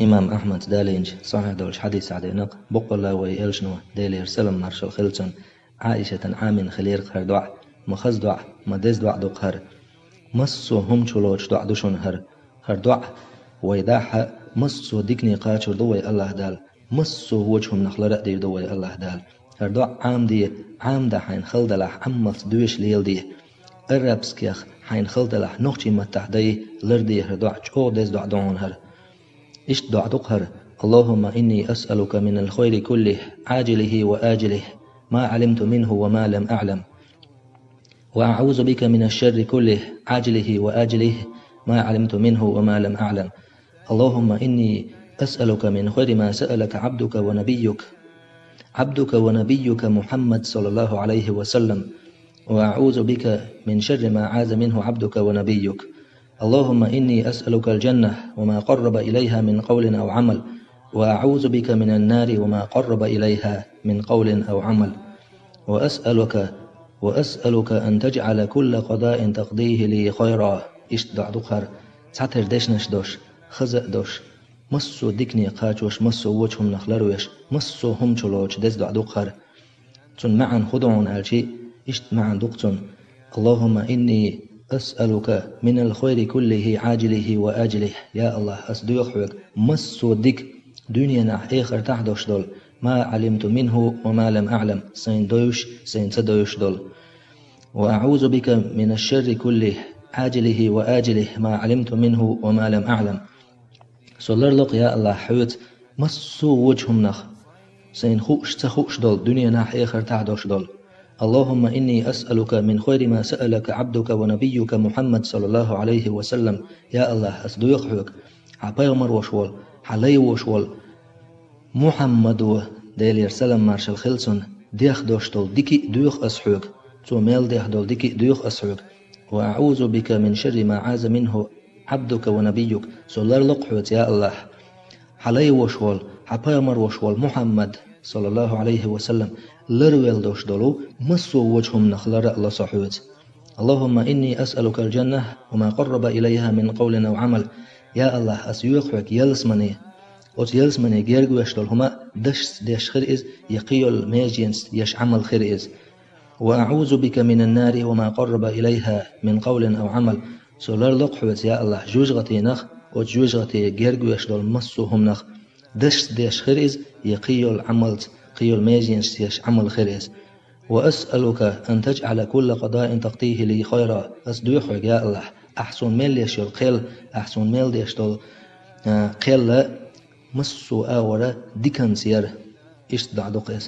إمام أحمد دالينج صحيح دولش حديث عدينق بقلا ويلشنو ديلير سلم مارشال خلتون عائشة عامن خلير خر دع مخز دع مدز دع دقهر مصو هم چلوش دع دشون هر دع ويداح مصو ديكني قاتشر دوي الله دال مصو وجهم نخلرق دير دوي الله دال هر دع عام دا حين خلدلح عمت دوش ليل دي الربسكيخ حين خلدلح نوخشي متحدي لردي هر دع چو دز دع دعون هر إشت دعدقهر اللهم إني أسألك من الخير كله عاجله وآجله ما علمت منه وما لم أعلم وأعوذ بك من الشر كله عاجله وآجله ما علمت منه وما لم أعلم اللهم إني أسألك من خير ما سألك عبدك ونبيك محمد صلى الله عليه وسلم وأعوذ بك من شر ما عاذ منه عبدك ونبيك اللهم إني أسألك الجنة وما قرب إليها من قول أو عمل وأعوذ بك من النار وما قرب إليها من قول أو عمل وأسألك أن تجعل كل قضاء تقضيه لي خيرا إشتدع دقهر تعتر دشنش دوش خزق دوش مصو ديكني قاچوش مصو وجهم نخلروش مصو هم چلوش دزدع دقهر تن معا خدعون الشي إشت معا دقتن اللهم إني أسألك من الخير كله عاجله وآجله يا الله أسدوخك مصو ديك دنيا نح آخر تحدوش دول ما علمت منه وما لم أعلم سين دوش سين تدوش دول وأعوذ بك من الشر كله عاجله وآجله ما علمت منه وما لم أعلم سولر لق يا الله حوت مصو وجهم نخ سين خوش تخوش دول دنيا نح آخر تحدوش دول اللهم إني أسألك من خير ما سألك عبدك ونبيك محمد صلى الله عليه وسلم يا الله أسدوخك عبايمر وشول حلي وشول محمد ديلير سلام مارشال خلسون ديخ دوشتول ديكي دوخ أسحوك تو ميل ديخ دول ديكي دوخ أسحوك وأعوذ بك من شر ما عاز منه عبدك ونبيك سولر لقحوت يا الله حلي وشول عبايمر وشول محمد صلى الله عليه وسلم لرويل دوش دولو مصو وجهم نخلر الله صحوت اللهم إني أسألك الجنة وما قرب إليها من قول أو عمل يا الله أسيوخك يلسمني يلسمني جيرجو يشتول هما دش خير إز يقيل ميجينس يش عمل خير إز وأعوذ بك من النار وما قرب إليها من قول أو عمل سولر لقحوت يا الله جوجغتي نخ وجوجغتي جيرجو يشتول مصو هم نخ دش خير إز يقيل عملت قيل ميجينس يش عمل خير إز وأسألك أن تجعل كل قضاء تقضيه لي خيرا أسدوحك يا الله أحسن ميل يشتول قيل أحسن ميل يشتول قيل مصو آورا ديكن سير إشتدع دقيس